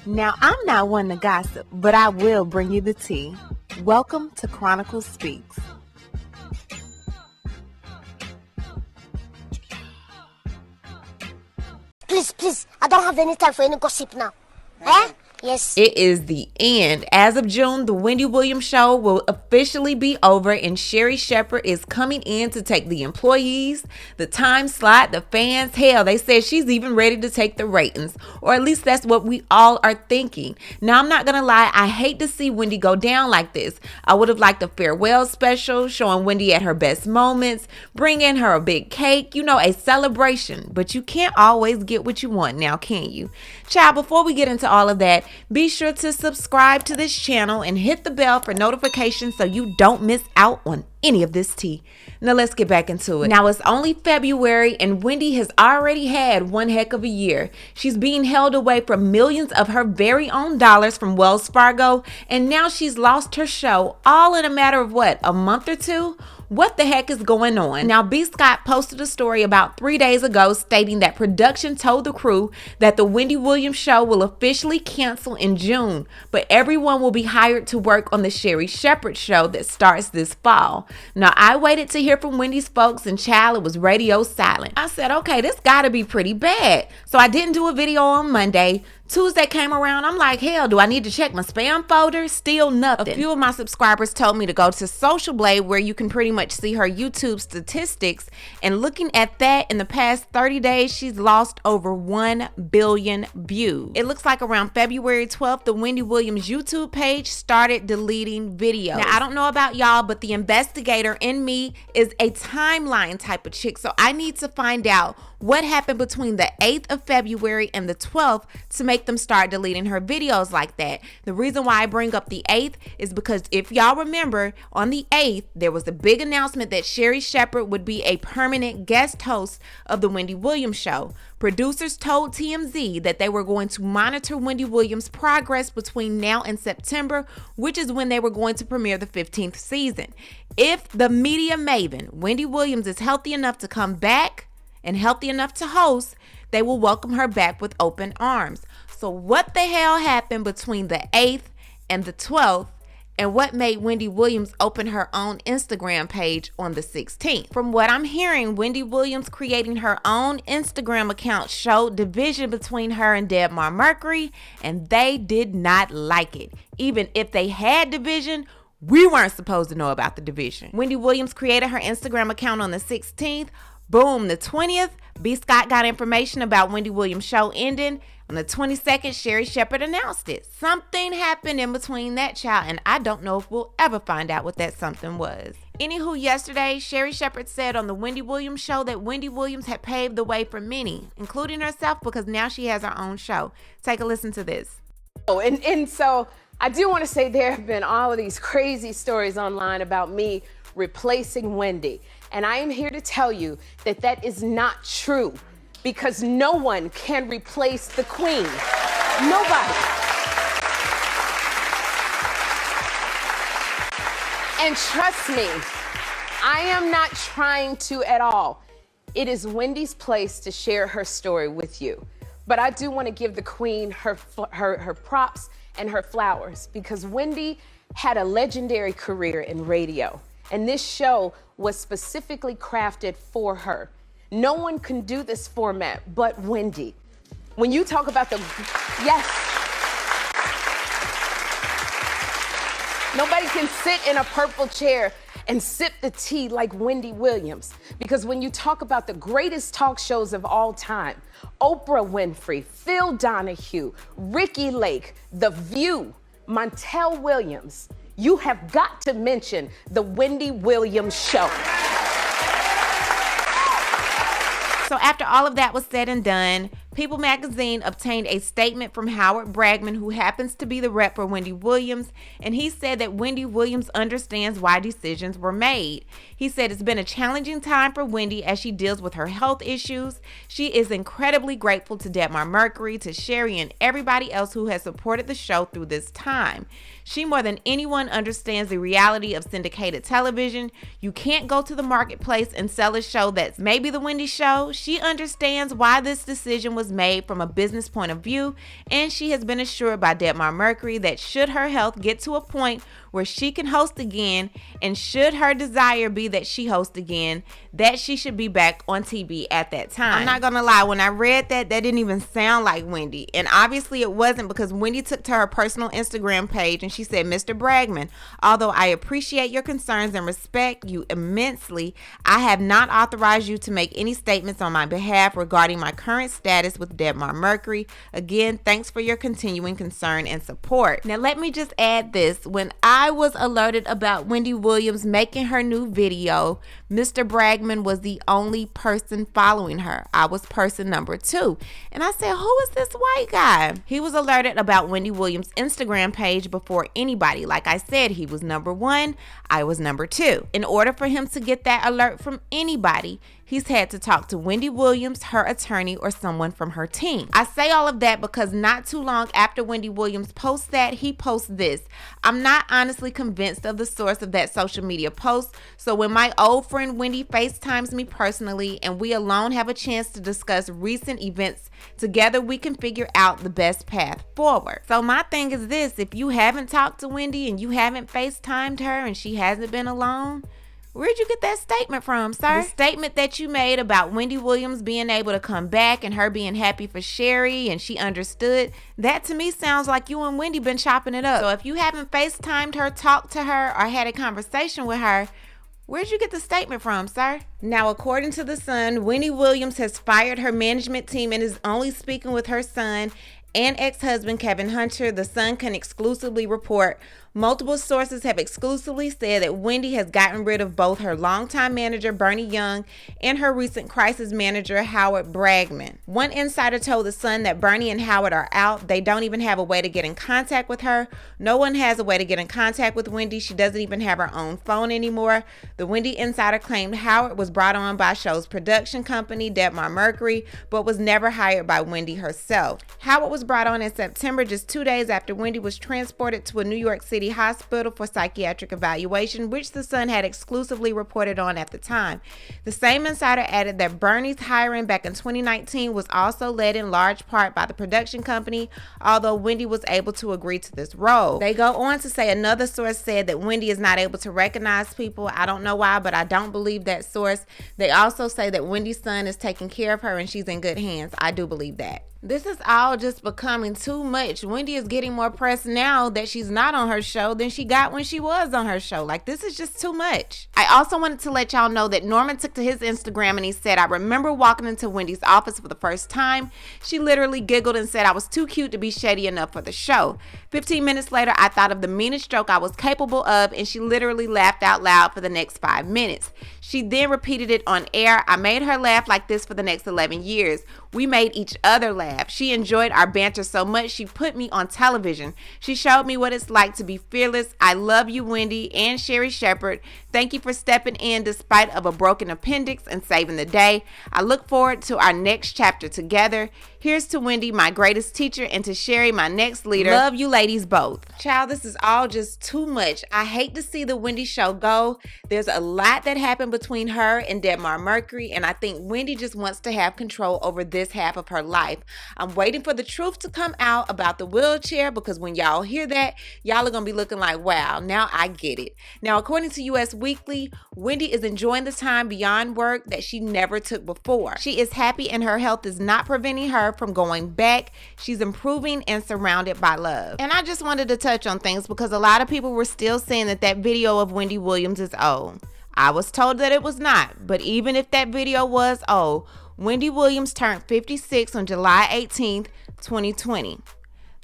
Now, I'm not one to gossip, but I will bring you the tea. Welcome to Chronicle Speaks. Please, I don't have any time for any gossip now. Eh? Yes. It is the end. As of June, the Wendy Williams show will officially be over, and Sherri Shepherd is coming in to take the employees, the time slot, the fans. Hell, they said she's even ready to take the ratings, or at least that's what we all are thinking. Now, I'm not gonna lie, I hate to see Wendy go down like this. I would have liked a farewell special showing Wendy at her best moments, bringing her a big cake, a celebration. But you can't always get what you want now, can you? Child, before we get into all of that, be sure to subscribe to this channel and hit the bell for notifications so you don't miss out on any of this tea. Now let's get back into it. Now it's only February and Wendy has already had one heck of a year. She's being held away from millions of her very own dollars from Wells Fargo, and now she's lost her show all in a matter of a month or two? What the heck is going on? Now, B. Scott posted a story about 3 days ago stating that production told the crew that the Wendy Williams show will officially cancel in June, but everyone will be hired to work on the Sherri Shepherd show that starts this fall. Now, I waited to hear from Wendy's folks, and child, it was radio silent. I said, okay, this gotta be pretty bad. So I didn't do a video on Monday. Tuesday came around, I'm like, hell, do I need to check my spam folder? Still nothing. A few of my subscribers told me to go to Social Blade, where you can pretty much see her YouTube statistics. And looking at that, in the past 30 days, she's lost over 1 billion views. It looks like around February 12th, the Wendy Williams YouTube page started deleting videos. Now, I don't know about y'all, but the investigator in me is a timeline type of chick. So I need to find out what happened between the 8th of February and the 12th to make them start deleting her videos like that. The reason why I bring up the 8th is because if y'all remember, on the 8th, there was a big announcement that Sherri Shepherd would be a permanent guest host of the Wendy Williams show. Producers told TMZ that they were going to monitor Wendy Williams' progress between now and September, which is when they were going to premiere the 15th season. If the media maven, Wendy Williams, is healthy enough to come back and healthy enough to host, they will welcome her back with open arms. So what the hell happened between the 8th and the 12th, and what made Wendy Williams open her own Instagram page on the 16th? From what I'm hearing, Wendy Williams creating her own Instagram account showed division between her and Debmar Mercury, and they did not like it. Even if they had division, we weren't supposed to know about the division. Wendy Williams created her Instagram account on the 16th. Boom, the 20th, B. Scott got information about Wendy Williams' show ending. On the 22nd, Sherri Shepherd announced it. Something happened in between that, child, and I don't know if we'll ever find out what that something was. Anywho, yesterday, Sherri Shepherd said on the Wendy Williams show that Wendy Williams had paved the way for many, including herself, because now she has her own show. Take a listen to this. And so I do want to say there have been all of these crazy stories online about me replacing Wendy. And I am here to tell you that that is not true, because no one can replace the queen. Nobody. And trust me, I am not trying to at all. It is Wendy's place to share her story with you. But I do want to give the queen her props and her flowers, because Wendy had a legendary career in radio. And this show was specifically crafted for her. No one can do this format but Wendy. When you talk about yes. Nobody can sit in a purple chair and sip the tea like Wendy Williams. Because when you talk about the greatest talk shows of all time, Oprah Winfrey, Phil Donahue, Ricky Lake, The View, Montel Williams, you have got to mention the Wendy Williams show. So after all of that was said and done, People magazine obtained a statement from Howard Bragman, who happens to be the rep for Wendy Williams, and he said that Wendy Williams understands why decisions were made. He said it's been a challenging time for Wendy as she deals with her health issues. She is incredibly grateful to Debmar Mercury, to Sherri, and everybody else who has supported the show through this time. She more than anyone understands the reality of syndicated television. You can't go to the marketplace and sell a show that's maybe the Wendy show. She understands why this decision was was made from a business point of view, and she has been assured by Debmar Mercury that should her health get to a point where she can host again, and should her desire be that she host again, that she should be back on TV at that time. I'm not gonna lie, when I read that didn't even sound like Wendy, and obviously it wasn't, because Wendy took to her personal Instagram page and she said, "Mr. Bragman, although I appreciate your concerns and respect you immensely, I have not authorized you to make any statements on my behalf regarding my current status with Debmar Mercury. Again, thanks for your continuing concern and support." Now let me just add this. When I was alerted about Wendy Williams making her new video, Mr. Bragman was the only person following her. I was person number 2. And I said, who is this white guy? He was alerted about Wendy Williams' Instagram page before anybody. Like I said, he was number 1, I was number 2. In order for him to get that alert from anybody, he's had to talk to Wendy Williams, her attorney, or someone from her team. I say all of that because not too long after Wendy Williams posts that, he posts this. I'm not honestly convinced of the source of that social media post, so when my old friend Wendy FaceTimes me personally and we alone have a chance to discuss recent events together, we can figure out the best path forward. So my thing is this: if you haven't talked to Wendy and you haven't FaceTimed her and she hasn't been alone, where'd you get that statement from, sir? The statement that you made about Wendy Williams being able to come back and her being happy for Sherri and she understood, that to me sounds like you and Wendy been chopping it up. So if you haven't FaceTimed her, talked to her, or had a conversation with her, where'd you get the statement from, sir? Now, according to The Sun, Wendy Williams has fired her management team and is only speaking with her son and ex-husband Kevin Hunter. The Sun can exclusively report. Multiple sources have exclusively said that Wendy has gotten rid of both her longtime manager Bernie Young and her recent crisis manager Howard Bragman. One insider told The Sun that Bernie and Howard are out. They don't even have a way to get in contact with her. No one has a way to get in contact with Wendy. She doesn't even have her own phone anymore. The Wendy insider claimed Howard was brought on by show's production company, Debmar Mercury, but was never hired by Wendy herself. Howard was brought on in September, just 2 days after Wendy was transported to a New York City hospital for psychiatric evaluation, which The Sun had exclusively reported on at the time. The same insider added that Bernie's hiring back in 2019 was also led in large part by the production company, although Wendy was able to agree to this role. They go on to say another source said that Wendy is not able to recognize people. I don't know why, but I don't believe that source. They also say that Wendy's son is taking care of her and she's in good hands. I do believe that. This is all just becoming too much. Wendy is getting more press now that she's not on her show than she got when she was on her show. Like, this is just too much. I also wanted to let y'all know that Norman took to his Instagram and he said, "I remember walking into Wendy's office for the first time. She literally giggled and said I was too cute to be shady enough for the show. 15 minutes later, I thought of the meanest joke I was capable of, and she literally laughed out loud for the next 5 minutes. She then repeated it on air. I made her laugh like this for the next 11 years. We made each other laugh. She enjoyed our banter so much she put me on television. She showed me what it's like to be fearless. I love you, Wendy and Sherri Shepherd. Thank you for stepping in despite of a broken appendix and saving the day. I look forward to our next chapter together. Here's to Wendy, my greatest teacher, and to Sherri, my next leader. Love you ladies both." Child, this is all just too much. I hate to see the Wendy show go. There's a lot that happened between her and Debmar Mercury, and I think Wendy just wants to have control over this half of her life. I'm waiting for the truth to come out about the wheelchair, because when y'all hear that, y'all are going to be looking like, wow, now I get it. Now, according to US Weekly, Wendy is enjoying the time beyond work that she never took before. She is happy and her health is not preventing her from going back. She's improving and surrounded by love. And I just wanted to touch on things because a lot of people were still saying that that video of Wendy Williams is old. I was told that it was not, but even if that video was old, Wendy Williams turned 56 on July 18th, 2020.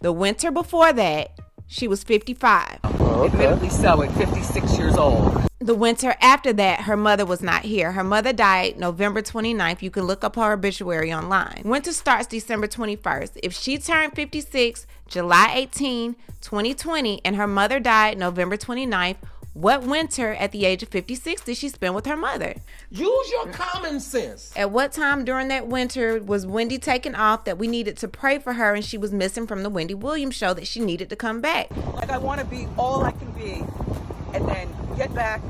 The winter before that, she was 55. Admittedly so, at 56 years old. The winter after that, her mother was not here. Her mother died November 29th. You can look up her obituary online. Winter starts December 21st. If she turned 56 July 18, 2020, and her mother died November 29th, what winter at the age of 56 did she spend with her mother? Use your common sense. At what time during that winter was Wendy taken off that we needed to pray for her and she was missing from the Wendy Williams show that she needed to come back? Like, I want to be all I can be and then get back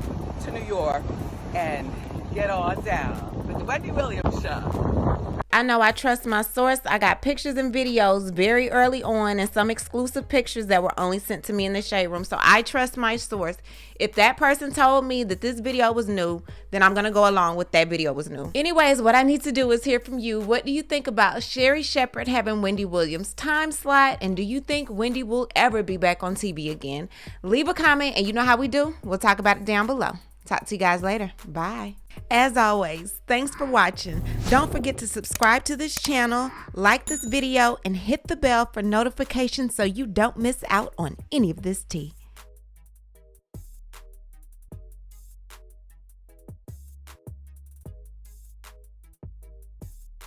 to New York and get on down with the Wendy Williams show. I know I trust my source. I got pictures and videos very early on and some exclusive pictures that were only sent to me in the shade room. So I trust my source. If that person told me that this video was new, then I'm going to go along with that video was new. Anyways, what I need to do is hear from you. What do you think about Sherri Shepherd having Wendy Williams' time slot? And do you think Wendy will ever be back on TV again? Leave a comment, and you know how we do. We'll talk about it down below. Talk to you guys later. Bye. As always, thanks for watching. Don't forget to subscribe to this channel, like this video, and hit the bell for notifications so you don't miss out on any of this tea.